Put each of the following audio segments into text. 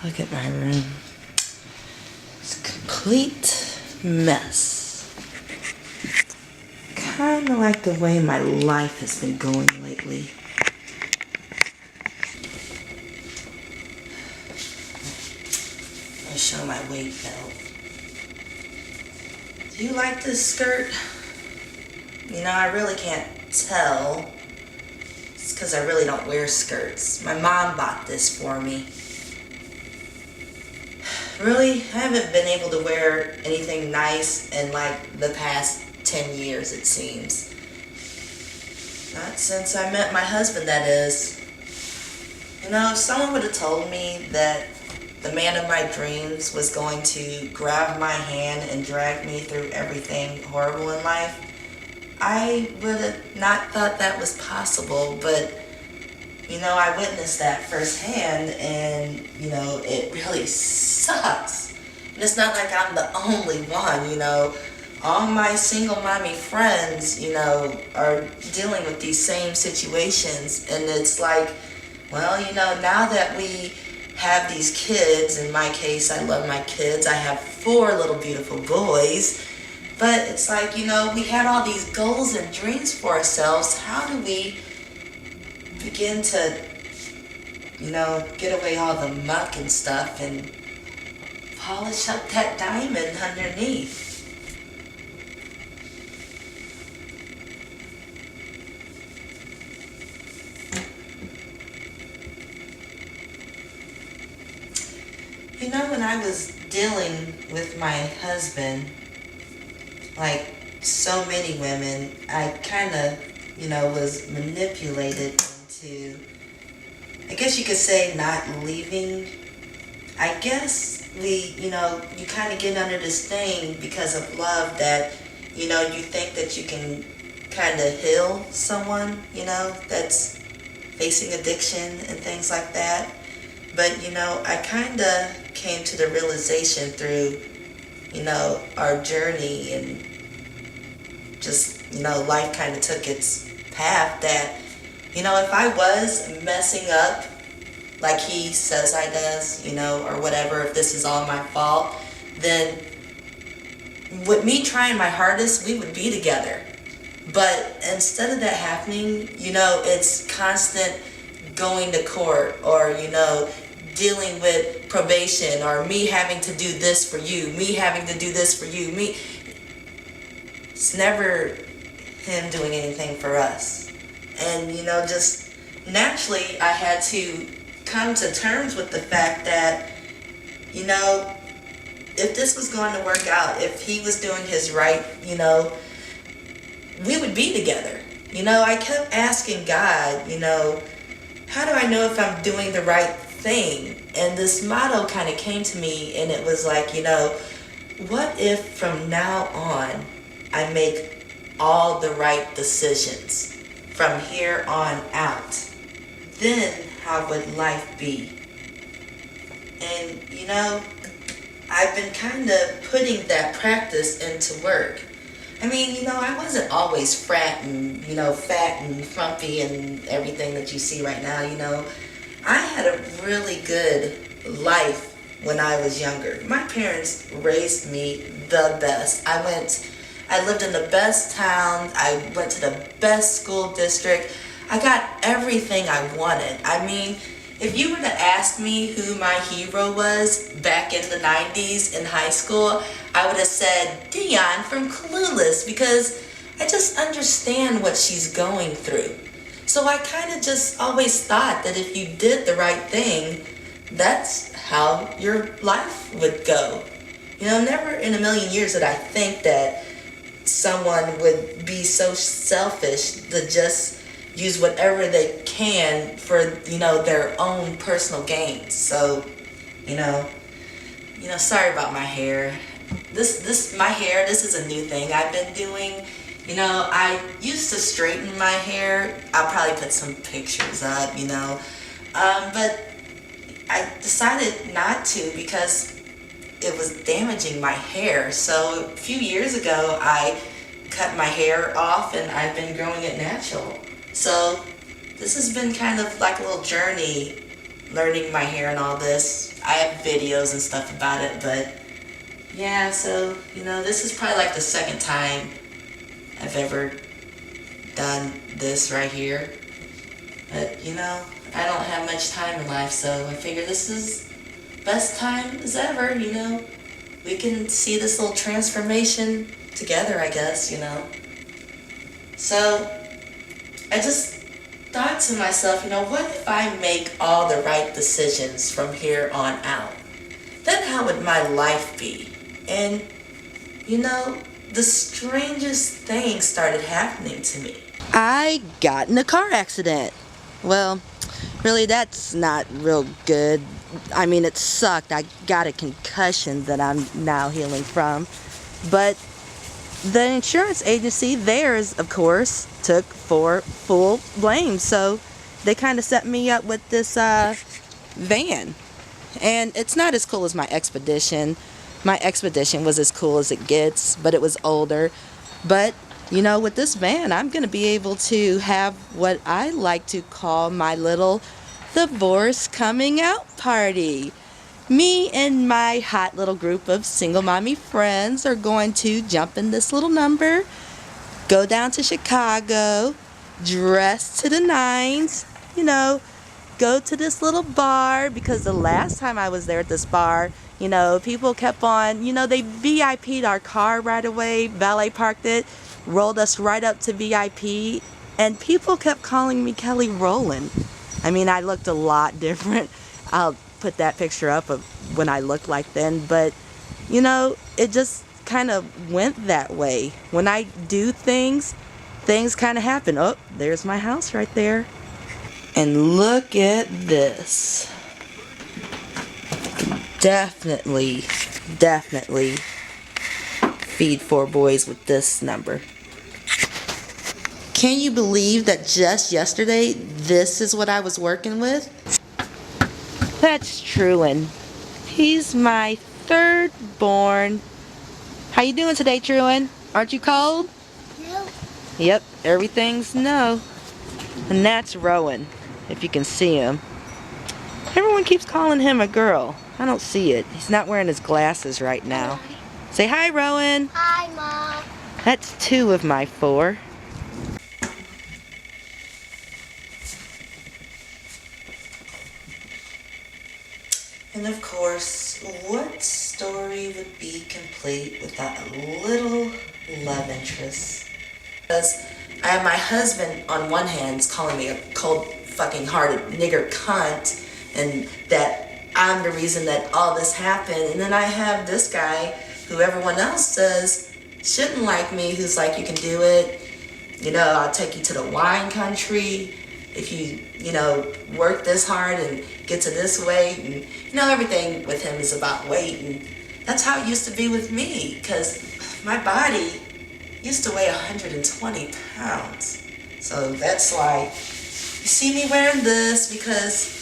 Look at my room. It's a complete mess. Kind of like the way my life has been going lately. I'll show my weight belt. Do you like this skirt? You know, I really can't tell. It's because I really don't wear skirts. My mom bought this for me. Really, I haven't been able to wear anything nice in like the past 10 years, it seems. Not since I met my husband, that is. You know, if someone would have told me that the man of my dreams was going to grab my hand and drag me through everything horrible in life, I would have not thought that was possible. But you know, I witnessed that firsthand, and, you know, it really sucks. And it's not like I'm the only one, you know. All my single mommy friends, you know, are dealing with these same situations. And it's like, well, you know, now that we have these kids, in my case, I love my kids. I have 4 little beautiful boys. But it's like, you know, we had all these goals and dreams for ourselves. How do we begin to, you know, get away all the muck and stuff and polish up that diamond underneath? You know, when I was dealing with my husband, like so many women, I kind of, you know, was manipulated into, I guess you could say, not leaving. I guess you know, you kind of get under this thing because of love that, you know, you think that you can kind of heal someone, you know, that's facing addiction and things like that. But, you know, I kind of came to the realization through, you know, our journey and just, you know, life kind of took its path that, you know, if I was messing up like he says I does, you know, or whatever, if this is all my fault, then with me trying my hardest, we would be together. But instead of that happening, you know, it's constant going to court, or, you know, dealing with probation, or me having to do this for you, me having to do this for you, me. It's never him doing anything for us. And, you know, just naturally I had to come to terms with the fact that, you know, if this was going to work out, if he was doing his right, you know, we would be together. You know, I kept asking God, you know, how do I know if I'm doing the right thing? And this motto kind of came to me, and it was like, you know, what if from now on I make all the right decisions from here on out? Then how would life be? And, you know, I've been kind of putting that practice into work. I mean, you know, I wasn't always fat and, you know, fat and frumpy and everything that you see right now, you know. I had a really good life when I was younger. My parents raised me the best. I lived in the best town. I went to the best school district. I got everything I wanted. I mean, if you were to ask me who my hero was back in the 90s in high school, I would have said Dion from Clueless, because I just understand what she's going through. So I kind of just always thought that if you did the right thing, that's how your life would go. You know, never in a million years did I think that someone would be so selfish to just use whatever they can for, you know, their own personal gains. So, you know, sorry about my hair. My hair, this is a new thing I've been doing. You know, I used to straighten my hair. I'll probably put some pictures up, you know. But I decided not to because it was damaging my hair. So a few years ago, I cut my hair off and I've been growing it natural. So this has been kind of like a little journey, learning my hair and all this. I have videos and stuff about it, but yeah, so, this is probably like the second time I've ever done this right here. But, I don't have much time in life, so I figure this is best time as ever, We can see this little transformation together, I guess, So, I just thought to myself, what if I make all the right decisions from here on out? Then how would my life be? And, the strangest thing started happening to me. I got in a car accident. Well, really, that's not real good. I mean, it sucked. I got a concussion that I'm now healing from. But the insurance agency, theirs, of course, took for full blame. So they kind of set me up with this van. And it's not as cool as my Expedition. My Expedition was as cool as it gets, but it was older. But, with this van, I'm going to be able to have what I like to call my little divorce coming out party. Me and my hot little group of single mommy friends are going to jump in this little number, go down to Chicago, dress to the nines, go to this little bar, because the last time I was there at this bar, people kept on, they VIP'd our car right away, valet parked it, rolled us right up to VIP, and people kept calling me Kelly Rowland. I mean, I looked a lot different. I'll put that picture up of when I looked like then, but, it just kind of went that way. When I do things kind of happen. Oh, there's my house right there. And look at this. Definitely feed 4 boys with this number. Can you believe that just yesterday, this is what I was working with? That's Truan. He's my third born. How you doing today, Truan? Aren't you cold? No. Yep, everything's no. And that's Rowan, if you can see him. Everyone keeps calling him a girl. I don't see it. He's not wearing his glasses right now. Say hi, Rowan. Hi, Mom. That's 2 of my 4. And of course, what story would be complete without a little love interest? Because I have my husband on one hand calling me a cold fucking hearted nigger cunt, and that I'm the reason that all this happened. And then I have this guy who everyone else says shouldn't like me, who's like, you can do it. I'll take you to the wine country if you, work this hard and get to this weight. And, everything with him is about weight. And that's how it used to be with me, because my body used to weigh 120 pounds. So that's why you see me wearing this, because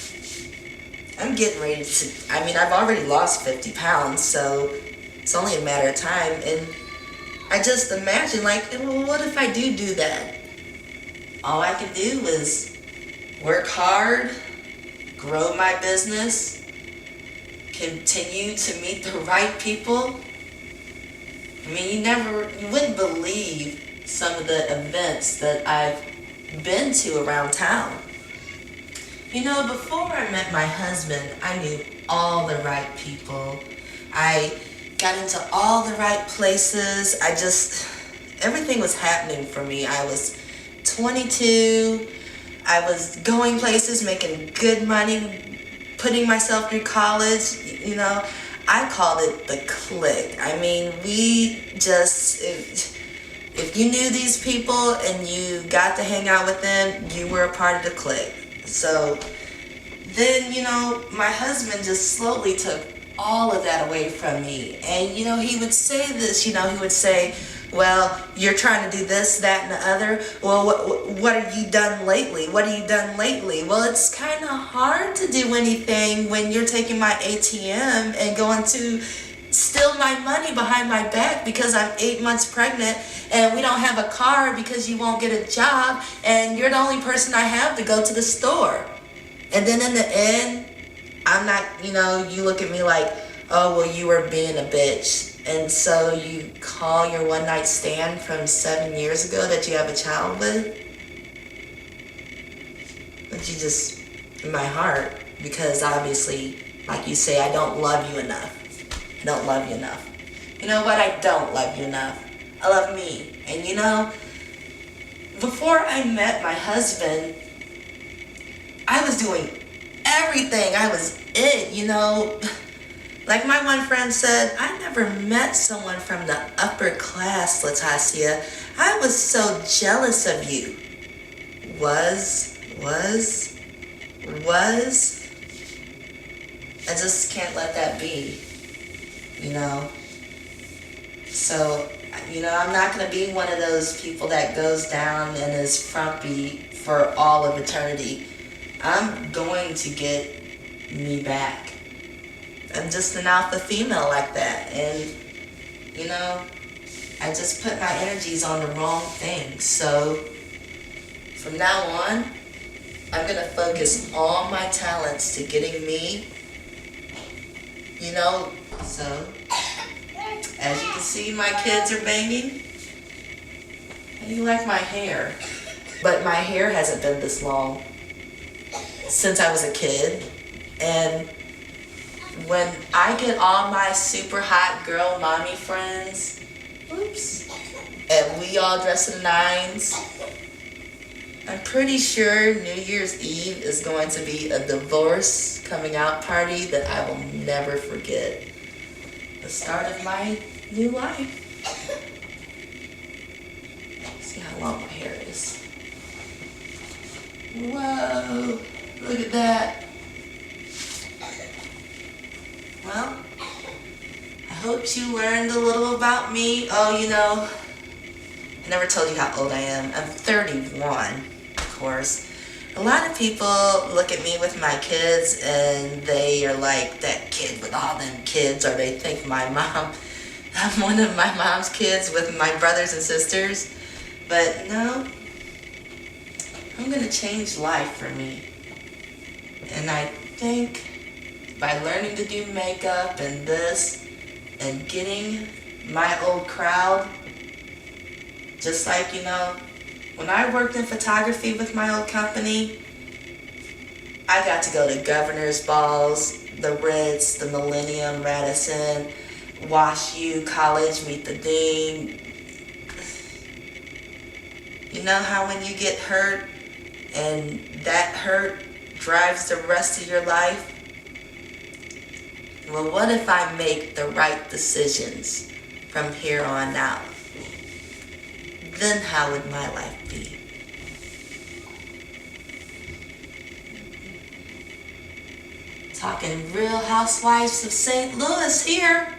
I'm getting ready to, I've already lost 50 pounds, so it's only a matter of time. And I just imagine, well, what if I do that? All I can do is work hard, grow my business, continue to meet the right people. You wouldn't believe some of the events that I've been to around town. Before I met my husband, I knew all the right people. I got into all the right places. Everything was happening for me. I was 22. I was going places, making good money, putting myself through college. I called it the clique. If you knew these people and you got to hang out with them, you were a part of the clique. So then, my husband just slowly took all of that away from me. And, he would say this, he would say, well, you're trying to do this, that, and the other. Well, what have you done lately? What have you done lately? Well, it's kind of hard to do anything when you're taking my ATM and going to steal my money behind my back because I'm 8 months pregnant and we don't have a car because you won't get a job and you're the only person I have to go to the store. And then in the end, I'm not, you look at me like, oh, well, you were being a bitch. And so you call your one night stand from 7 years ago that you have a child with? But you just, in my heart, because obviously, like you say, I don't love you enough. I don't love you enough. You know what? I don't love you enough. I love me. And before I met my husband, I was doing everything. I was it. Like my one friend said, I never met someone from the upper class, Latasia. I was so jealous of you. Was. I just can't let that be, you know. So, I'm not going to be one of those people that goes down and is frumpy for all of eternity. I'm going to get me back. I'm just an alpha female like that. And, I just put my energies on the wrong things. So, from now on, I'm going to focus all my talents to getting me, So, as you can see, my kids are banging. And you like my hair. But my hair hasn't been this long since I was a kid. And when I get all my super hot girl mommy friends, and we all dress in nines, I'm pretty sure New Year's Eve is going to be a divorce coming out party that I will never forget. The start of my new life. See how long my hair is. Whoa, look at that. Well, I hope you learned a little about me. Oh, I never told you how old I am. I'm 31, of course. A lot of people look at me with my kids and they are like, that kid with all them kids, or they think I'm one of my mom's kids with my brothers and sisters. But no, I'm going to change life for me. And I think by learning to do makeup and this and getting my old crowd, just like, when I worked in photography with my old company, I got to go to governor's balls, the Ritz, the Millennium, Radisson, Wash U College, Meet the Dean. You know how when you get hurt and that hurt drives the rest of your life? Well, what if I make the right decisions from here on out? Then how would my life be? Talking Real Housewives of St. Louis here.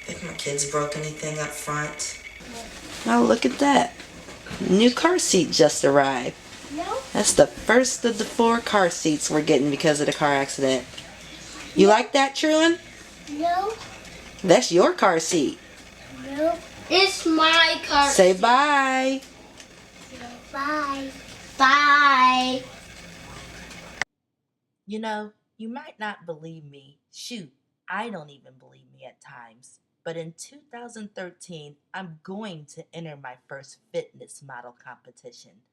Think my kids broke anything up front? Oh, look at that. New car seat just arrived. No. That's the first of the 4 car seats we're getting because of the car accident. You like that, Truan? No. That's your car seat. No. It's my car Say seat. bye. Bye. Bye. You might not believe me. Shoot, I don't even believe me at times. But in 2013, I'm going to enter my first fitness model competition.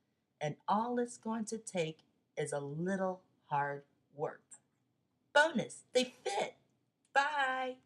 And all it's going to take is a little hard work. Bonus, they fit. Bye.